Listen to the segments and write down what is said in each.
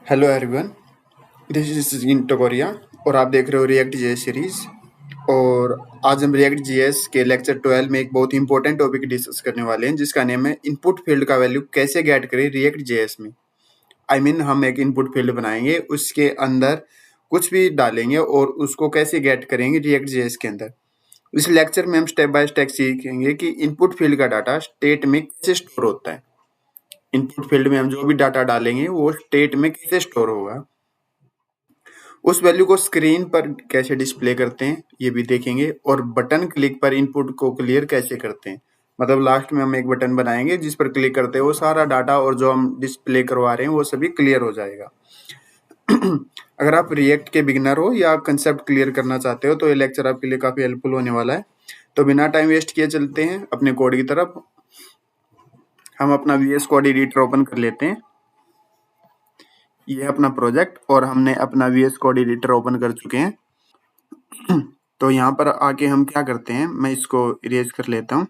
Hello everyone, this is जिन टोकोरिया और आप देख रहे हो रिएक्ट जेएस सीरीज। और आज हम रिएक्ट जेएस के लेक्चर 12 में एक बहुत ही इंपॉर्टेंट टॉपिक डिस्कस करने वाले हैं जिसका नेम है इनपुट फील्ड का वैल्यू कैसे गेट करें रिएक्ट जेएस में। हम एक इनपुट फील्ड बनाएंगे, उसके अंदर कुछ भी डालेंगे और उसको कैसे गेट करेंगे रिएक्ट जेएस के अंदर। इस लेक्चर में हम स्टेप बाय स्टेप सीखेंगे कि इनपुट फील्ड का डाटा स्टेट में कैसे स्टोर होता है। इनपुट फील्ड में हम जो भी डाटा डालेंगे वो स्टेट में कैसे स्टोर होगा, उस वैल्यू को स्क्रीन पर कैसे डिस्प्ले करते हैं ये भी देखेंगे, और बटन क्लिक पर इनपुट को क्लियर कैसे करते हैं। मतलब लास्ट में हम एक बटन बनाएंगे जिस पर क्लिक करते हैं वो सारा डाटा और जो हम डिस्प्ले करवा रहे हैं वो सभी क्लियर हो जाएगा। अगर आप रिएक्ट के बिगिनर हो या कंसेप्ट क्लियर करना चाहते हो तो ये लेक्चर आपके लिए काफी हेल्पफुल होने वाला है। तो बिना टाइम वेस्ट किए चलते हैं अपने कोड की तरफ। हम अपना वीएस कोड एडिटर ओपन कर लेते हैं। ये है अपना प्रोजेक्ट और हमने अपना वीएस कोड एडिटर ओपन कर चुके हैं। तो यहाँ पर आके हम क्या करते हैं, मैं इसको इरेज कर लेता हूँ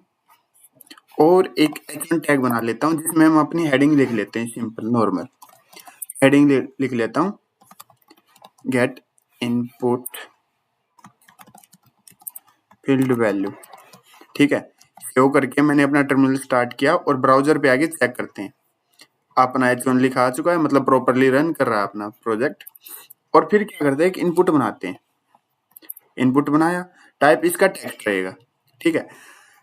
और एक एच1 टैग बना लेता हूँ जिसमें हम अपनी हेडिंग लिख लेते हैं। सिंपल नॉर्मल हेडिंग लिख लेता हूँ, गेट इनपुट फील्ड वैल्यू। ठीक है, सेव करके मैंने अपना टर्मिनल स्टार्ट किया और ब्राउजर पे आके चेक करते हैं। अपना एच1 लिखा आ चुका है, मतलब प्रॉपरली रन कर रहा है अपना प्रोजेक्ट। और फिर क्या करते हैं, एक इनपुट बनाते हैं। इनपुट बनाया, टाइप इसका टेक्स्ट रहेगा। ठीक है,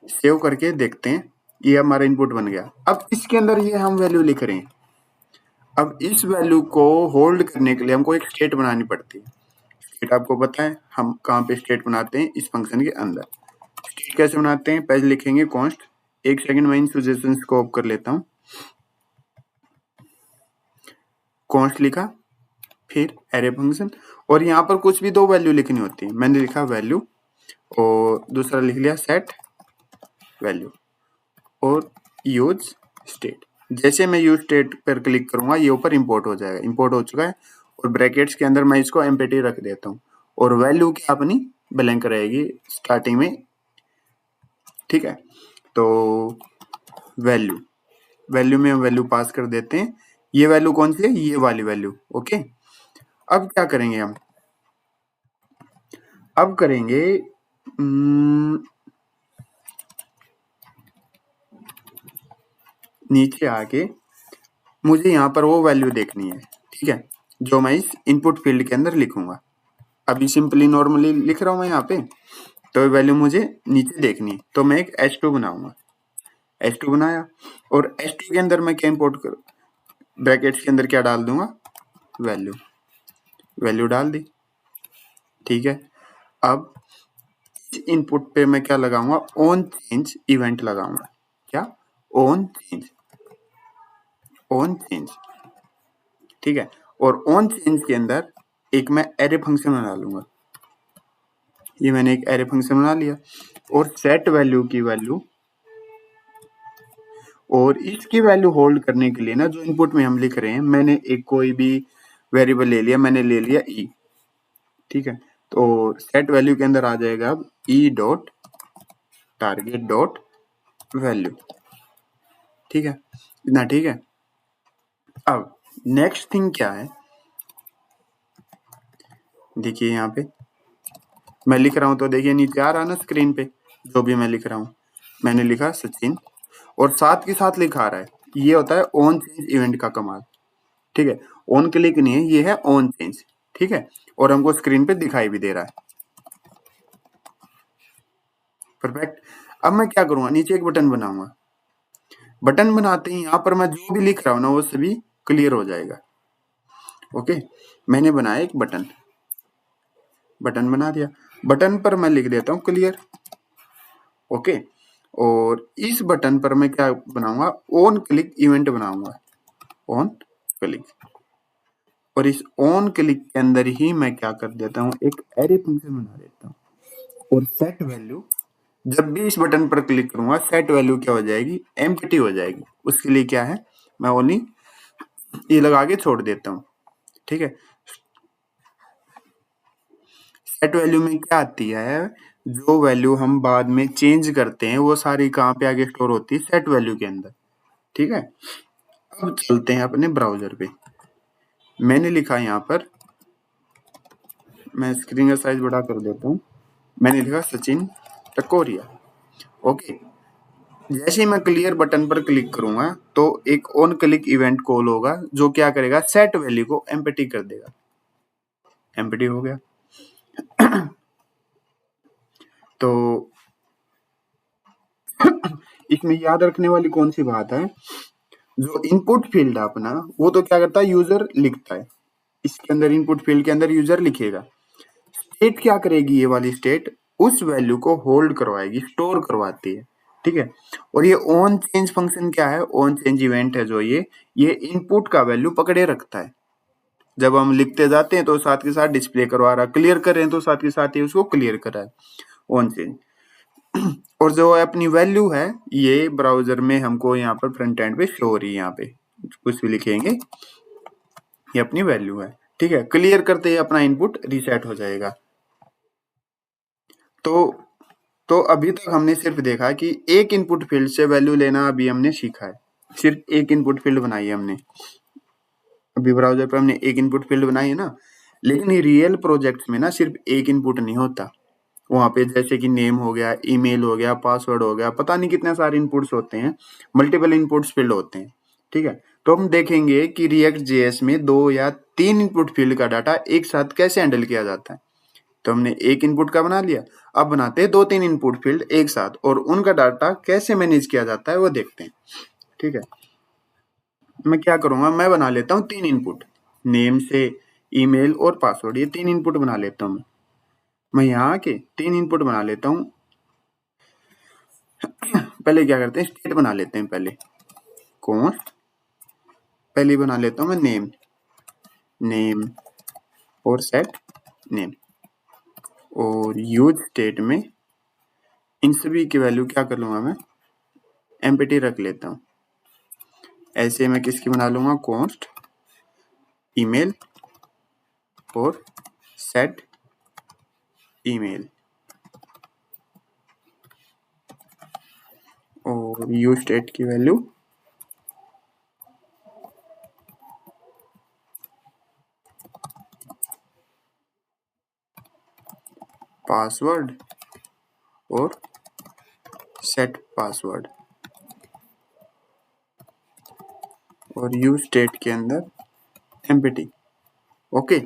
सेव करके देखते हैं, ये हमारा इनपुट बन गया। अब इसके अंदर ये हम वैल्यू लिख रहे हैं। अब इस वैल्यू को होल्ड करने के लिए हमको एक स्टेट बनानी पड़ती है। स्टेट आपको पता है हम कहाँ पे स्टेट बनाते हैं, इस फंक्शन के अंदर। स्टेट कैसे बनाते हैं, पहले लिखेंगे कॉन्स्ट। एक सेकंड में इन सजेशंस को ऑफ कर लेता हूँ। कॉन्स्ट लिखा, फिर एरे फंक्शन, और यहाँ पर कुछ भी दो वैल्यू लिखनी होती है। मैंने लिखा वैल्यू और दूसरा लिख लिया सेट वैल्यू और यूज स्टेट। जैसे मैं यूज स्टेट पर क्लिक करूंगा ये ऊपर इंपोर्ट हो जाएगा। इंपोर्ट हो चुका है और ब्रैकेट्स के अंदर मैं इसको एम्प्टी रख देता हूँ और वैल्यू क्या अपनी ब्लैंक रहेगी स्टार्टिंग में। ठीक है, तो वैल्यू वैल्यू में हम वैल्यू पास कर देते हैं। ये वैल्यू कौन सी है, ये वाली वैल्यू। ओके, अब क्या करेंगे हम, अब करेंगे नीचे आके मुझे यहाँ पर वो वैल्यू देखनी है। ठीक है, जो मैं इस इनपुट फील्ड के अंदर लिखूंगा। अभी सिंपली नॉर्मली लिख रहा हूँ मैं यहाँ पे, तो वैल्यू मुझे नीचे देखनी है। तो मैं एक H2 बनाऊंगा। H2 बनाया और H2 के अंदर मैं क्या इंपोर्ट करूँ, ब्रैकेट्स के अंदर क्या डाल दूंगा, वैल्यू। वैल्यू डाल दी। ठीक है, अब इनपुट पे मैं क्या लगाऊंगा, ऑन चेंज इवेंट लगाऊंगा। क्या, ऑन चेंज, ऑन चेंज। ठीक है, और ऑन चेंज के अंदर एक मैं एरे फंक्शन बना लूंगा। ये मैंने एक एरे फंक्शन बना लिया और सेट वैल्यू की वैल्यू, और इसकी वैल्यू होल्ड करने के लिए ना जो इनपुट में हम लिख रहे हैं, मैंने एक कोई भी वेरिएबल ले लिया, मैंने ले लिया ई। ठीक है, तो सेट वैल्यू के अंदर आ जाएगा अब E dot target dot value. ठीक है, इतना ठीक है। अब नेक्स्ट थिंग क्या है, देखिए यहाँ पे मैं लिख रहा हूँ तो देखिए नीचे आ रहा है ना स्क्रीन पे जो भी मैं लिख रहा हूँ। मैंने लिखा सचिन और साथ के साथ लिखा रहा है, ये होता है ऑन चेंज इवेंट का कमाल। ठीक है, ऑन क्लिक नहीं है, ये है ऑन चेंज। ठीक है, और हमको स्क्रीन पे दिखाई भी दे रहा है। परफेक्ट। अब मैं क्या करूंगा, नीचे एक बटन बनाऊंगा। बटन बनाते ही यहाँ पर मैं जो भी लिख रहा हूँ ना वो सभी क्लियर हो जाएगा। ओके, मैंने बनाया एक बटन, बटन बना दिया। बटन पर मैं लिख देता हूँ क्लियर। ओके, और इस बटन पर मैं क्या बनाऊंगा, ऑन क्लिक इवेंट बनाऊंगा। ऑन क्लिक, और इस ऑन क्लिक के अंदर ही मैं क्या कर देता हूँ, एक एरे फंक्शन बना देता हूँ। और सेट वैल्यू, जब भी इस बटन पर क्लिक करूंगा सेट वैल्यू क्या हो जाएगी, एम्प्टी हो जाएगी। उसके लिए क्या है, मैं ओनली ये लगा के छोड़ देता हूँ। ठीक है, सेट वैल्यू में क्या आती है, जो वैल्यू हम बाद में चेंज करते हैं वो सारी कहाँ पे आगे स्टोर होती है, सेट वैल्यू के अंदर। ठीक है, अब चलते हैं अपने ब्राउजर पे। मैंने लिखा यहाँ पर, मैं स्क्रीन का साइज बड़ा कर देता हूँ, मैंने लिखा सचिन टकोरिया। ओके, जैसे ही मैं क्लियर बटन पर क्लिक करूंगा तो एक ऑन क्लिक इवेंट कॉल होगा जो क्या करेगा, सेट वैल्यू को एम्प्टी कर देगा। एम्प्टी हो गया। तो इसमें याद रखने वाली कौन सी बात है, जो इनपुट फील्ड है अपना वो तो क्या करता है, यूजर लिखता है। इसके अंदर इनपुट फील्ड के अंदर यूजर लिखेगा। स्टेट क्या करेगी, ये वाली स्टेट उस वैल्यू को होल्ड करवाएगी, स्टोर करवाती है। ठीक है। और ये ऑन चेंज फंक्शन क्या है, ऑन चेंज इवेंट है जो ये इनपुट का वैल्यू पकड़े रखता है। जब हम लिखते जाते हैं तो साथ के साथ डिस्प्ले करवा रहा है, क्लियर कर रहे हैं तो साथ के साथ ही उसको क्लियर कर रहा है, ऑन चेंज। और जो अपनी वैल्यू है ये ब्राउजर में हमको यहाँ पर फ्रंट एंड पे शो हो रही है। यहाँ पे कुछ भी लिखेंगे, ये अपनी वैल्यू है। ठीक है, क्लियर करते ही अपना इनपुट रीसेट हो जाएगा। तो अभी तक हमने सिर्फ देखा कि एक इनपुट फील्ड से वैल्यू लेना अभी हमने सीखा है। सिर्फ एक इनपुट फील्ड बनाई है हमने, अभी ब्राउजर पर हमने एक इनपुट फील्ड बनाई है ना। लेकिन ये रियल प्रोजेक्ट्स में ना सिर्फ एक इनपुट नहीं होता, वहां पे जैसे कि नेम हो गया, ईमेल हो गया, पासवर्ड हो गया, पता नहीं कितने सारे इनपुट्स होते हैं, मल्टीपल इनपुट्स फील्ड होते हैं। ठीक है, तो हम देखेंगे कि रिएक्ट जेएस में 2 या 3 इनपुट फील्ड का डाटा एक साथ कैसे हैंडल किया जाता है। तो हमने एक इनपुट का बना लिया, अब बनाते हैं 2-3 इनपुट फील्ड एक साथ और उनका डाटा कैसे मैनेज किया जाता है वो देखते हैं। ठीक है, मैं क्या करूंगा, मैं बना लेता हूँ 3 इनपुट, नेम से ईमेल और पासवर्ड, ये 3 इनपुट बना लेता हूँ। मैं यहाँ आके 3 इनपुट बना लेता हूँ। पहले क्या करते हैं, स्टेट बना लेते हैं। पहले कॉन्स्ट, पहले बना लेता हूँ मैं नेम और सेट नेम, और यूज स्टेट में इन सभी की वैल्यू क्या कर लूंगा, मैं एम्प्टी रख लेता हूँ। ऐसे मैं किसकी बना लूंगा, कॉन्स्ट ईमेल और सेट ईमेल, और यूज स्टेट की वैल्यू पासवर्ड और सेट पासवर्ड, और यूज स्टेट के अंदर एम्प्टी। ओके,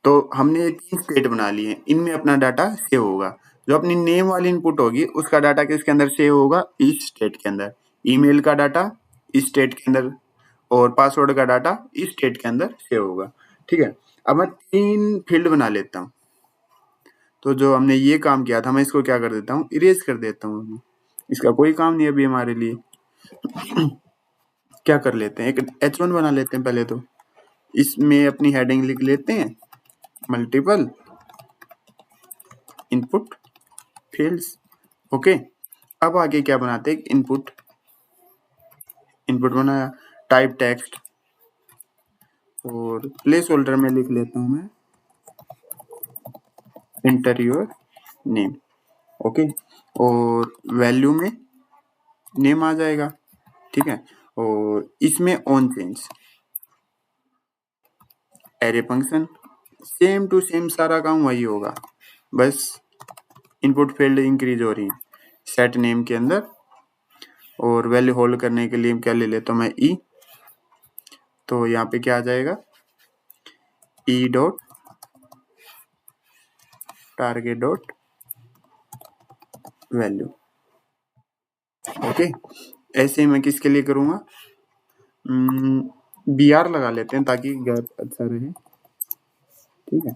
तो हमने ये 3 स्टेट बना लिए हैं, इनमें अपना डाटा सेव होगा। जो अपनी नेम वाली इनपुट होगी उसका डाटा किसके अंदर सेव होगा, इस स्टेट के अंदर। ईमेल का डाटा इस स्टेट के अंदर, और पासवर्ड का डाटा इस स्टेट के अंदर सेव होगा। ठीक है, अब मैं 3 फील्ड बना लेता हूँ। तो जो हमने ये काम किया था मैं इसको क्या कर देता हूँ, इरेज कर देता हूँ। इसका कोई काम नहीं अभी हमारे लिए। क्या कर लेते हैं, एक H1 बना लेते हैं पहले। तो इसमें अपनी हेडिंग लिख लेते हैं, मल्टीपल इनपुट फील्ड्स। ओके, अब आगे क्या बनाते हैं, इनपुट बनाया, टाइप टेक्स्ट, और प्लेस होल्डर में लिख लेता हूँ मैं एंटर योर नेम। ओके, और वैल्यू में नेम आ जाएगा। ठीक है, और इसमें on change array function, same to same सारा काम वही होगा, बस इनपुट फील्ड इंक्रीज हो रही है सेट नेम के अंदर। और वैल्यू होल्ड करने के लिए क्या ले लेता हूँ मैं, ई। तो यहाँ पे क्या आ जाएगा, E dot target dot value. Okay, ऐसे ही मैं किसके लिए करूँगा, बी आर लगा लेते हैं ताकि गैप अच्छा रहे। ठीक है,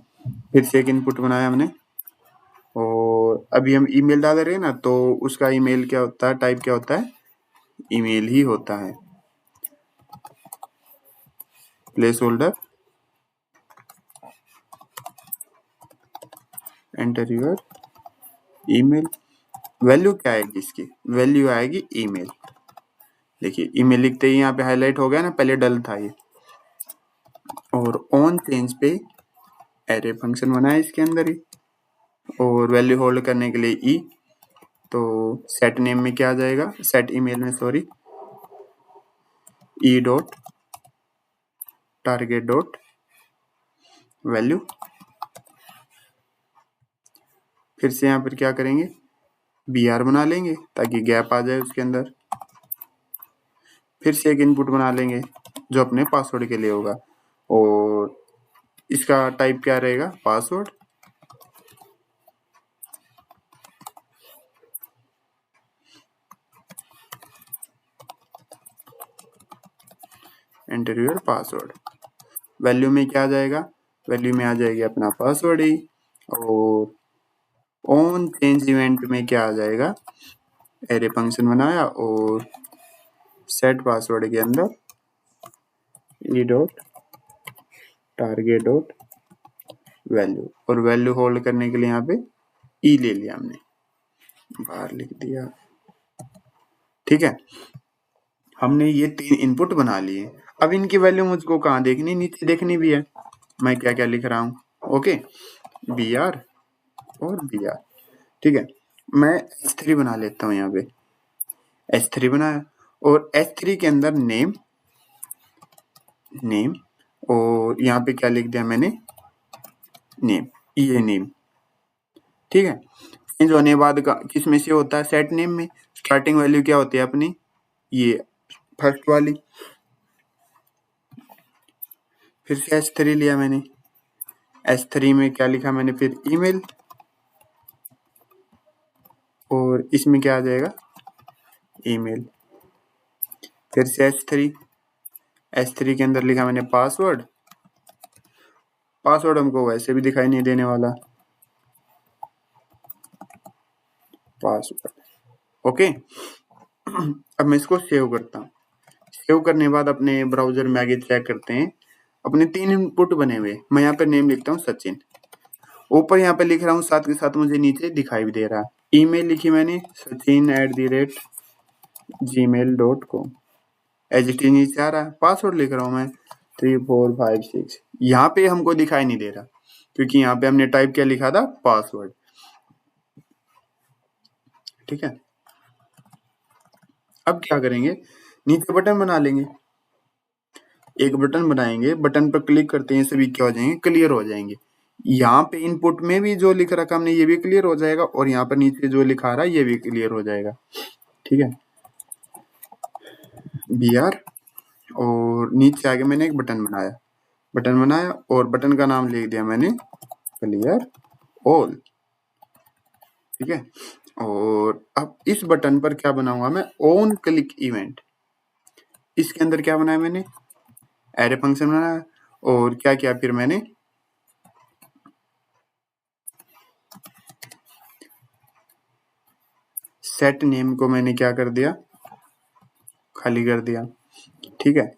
फिर से एक इनपुट बनाया हमने, और अभी हम ईमेल डाल रहे हैं ना, तो उसका ईमेल क्या होता है, टाइप क्या होता है, ईमेल ही होता है। Place holder enter your email, value क्या आएगी इसकी, वैल्यू आएगी ईमेल। देखिए ईमेल लिखते ही यहाँ पे हाईलाइट हो गया ना, पहले डल था ये। और ऑन चेंज पे एरे फंक्शन बनाया इसके अंदर ही, और वैल्यू होल्ड करने के लिए ई। तो सेट नेम में क्या आ जाएगा, सेट ईमेल में E dot target dot value, फिर से यहाँ पर क्या करेंगे, br बना लेंगे ताकि गैप आ जाए उसके अंदर, फिर से एक इनपुट बना लेंगे जो अपने पासवर्ड के लिए होगा, और इसका टाइप क्या रहेगा, password, enter your password. Value में क्या आ जाएगा, वैल्यू में आ जाएगी अपना पासवर्ड ही, और ऑन चेंज इवेंट में क्या आ जाएगा, एरे फंक्शन बनाया और सेट पासवर्ड के अंदर E dot target dot value, और वैल्यू होल्ड करने के लिए यहाँ पे ई ले लिया हमने, बाहर लिख दिया। ठीक है, हमने ये 3 इनपुट बना लिए। अब इनकी वैल्यू मुझको कहाँ देखनी, नीचे देखनी भी है। मैं क्या क्या लिख रहा हूँ, ओके, br और br। ठीक है, मैं s3 बना लेता हूँ, यहाँ पे s3 बनाया, और s3 के अंदर नेम, और यहाँ पे क्या लिख दिया मैंने, नेम, ये नेम। ठीक है, चेंज होने के बाद किस में से होता है, सेट नेम में। स्टार्टिंग वैल्यू क्या होती है अपनी, ये फर्स्ट वाली, फिर से s3 लिया मैंने, s3 में क्या लिखा मैंने, फिर ईमेल, और इसमें क्या आ जाएगा, ईमेल, फिर से s3 के अंदर लिखा मैंने पासवर्ड, पासवर्ड हमको वैसे भी दिखाई नहीं देने वाला, पासवर्ड, ओके। अब मैं इसको सेव करता हूँ। सेव करने के बाद अपने ब्राउजर में आगे चेक करते हैं, अपने 3 इनपुट बने हुए। मैं यहाँ पे नेम लिखता हूँ सचिन, ऊपर यहाँ पे लिख रहा हूँ, साथ के साथ मुझे नीचे दिखाई भी दे रहा है। ईमेल लिखी मैंने sachin@gmail.com, एच नीचे आ रहा है। पासवर्ड लिख रहा हूँ मैं 3456, यहाँ पे हमको दिखाई नहीं दे रहा क्योंकि यहाँ पे हमने टाइप क्या लिखा था, पासवर्ड। ठीक है, अब क्या करेंगे, नीचे बटन बना लेंगे, एक बटन बनाएंगे, बटन पर क्लिक करते हैं, सभी क्या हो जाएंगे, क्लियर हो जाएंगे। यहाँ पे इनपुट में भी जो लिख रखा हमने ये भी क्लियर हो जाएगा, और यहाँ पर नीचे जो लिखा रहा है ये भी क्लियर हो जाएगा। ठीक है, br, और नीचे आगे मैंने एक बटन बनाया, और बटन का नाम लिख दिया मैंने क्लियर ऑल। ठीक है, और अब इस बटन पर क्या बनाऊंगा मैं, ऑन क्लिक इवेंट। इसके अंदर क्या बनाया मैंने, एरे फंक्शन बनाया, और क्या किया फिर मैंने, सेट नेम को मैंने क्या कर दिया, खाली कर दिया। ठीक है,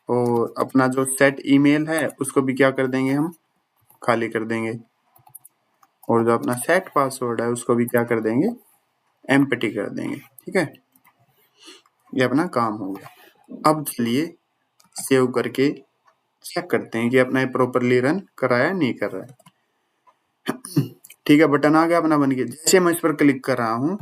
और अपना जो सेट ईमेल है उसको भी क्या कर देंगे, हम खाली कर देंगे, और जो अपना सेट पासवर्ड है उसको भी क्या कर देंगे, एम्प्टी कर देंगे। ठीक है, ये अपना काम हो गया। अब चलिए सेव करके चेक करते हैं कि अपना ये प्रॉपरली रन कर रहा है नहीं कर रहा है। ठीक है, बटन आ गया अपना बन गया। जैसे मैं इस पर क्लिक कर रहा हूँ,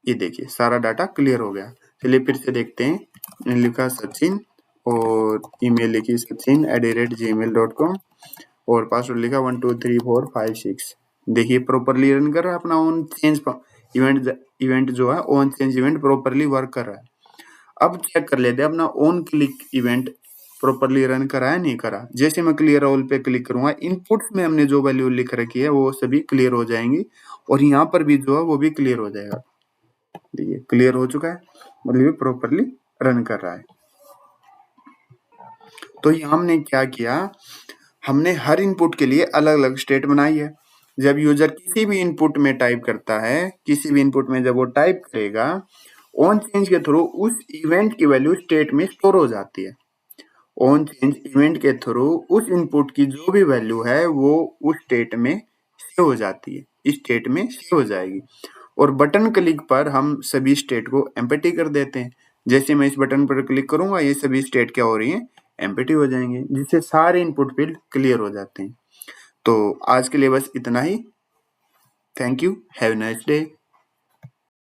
ये देखिए सारा डाटा क्लियर हो गया। चलिए फिर से देखते हैं, मैंने लिखा सचिन, और ईमेल लिखी sachin@gmail.com, और पासवर्ड लिखा 123456। देखिए प्रॉपरली रन कर रहा है अपना ऑन चेंज इवेंट जो है, on change event properly work कर रहा है। अब चेक कर लेते हैं अपना on click event properly run करा है नहीं करा। जैसे मैं क्लियर ऑल पे क्लिक करूंगा, इनपुट में हमने जो वैल्यू लिख रखी है वो सभी क्लियर हो जाएंगी, और यहाँ पर भी जो है वो भी क्लियर हो जाएगा। देखिए क्लियर हो चुका है, मतलब ये प्रॉपरली रन कर रहा है। तो यहाँ हमने क्या किया, हमने हर इनपुट के लिए अलग अलग स्टेट बनाई है। जब यूजर किसी भी इनपुट में टाइप करता है, किसी भी इनपुट में जब वो टाइप करेगा, ऑन चेंज के थ्रू उस इवेंट की वैल्यू स्टेट में स्टोर हो जाती है। ऑन चेंज इवेंट के थ्रू उस इनपुट की जो भी वैल्यू है वो उस स्टेट में सेव हो जाती है, इस स्टेट में सेव हो जाएगी, और बटन क्लिक पर हम सभी स्टेट को एम्प्टी कर देते हैं। जैसे मैं इस बटन पर क्लिक करूंगा, ये सभी स्टेट क्या हो रही है, एम्प्टी हो जाएंगे, जिससे सारे इनपुट फील्ड क्लियर हो जाते हैं। तो आज के लिए बस इतना ही। Thank you, have a nice day.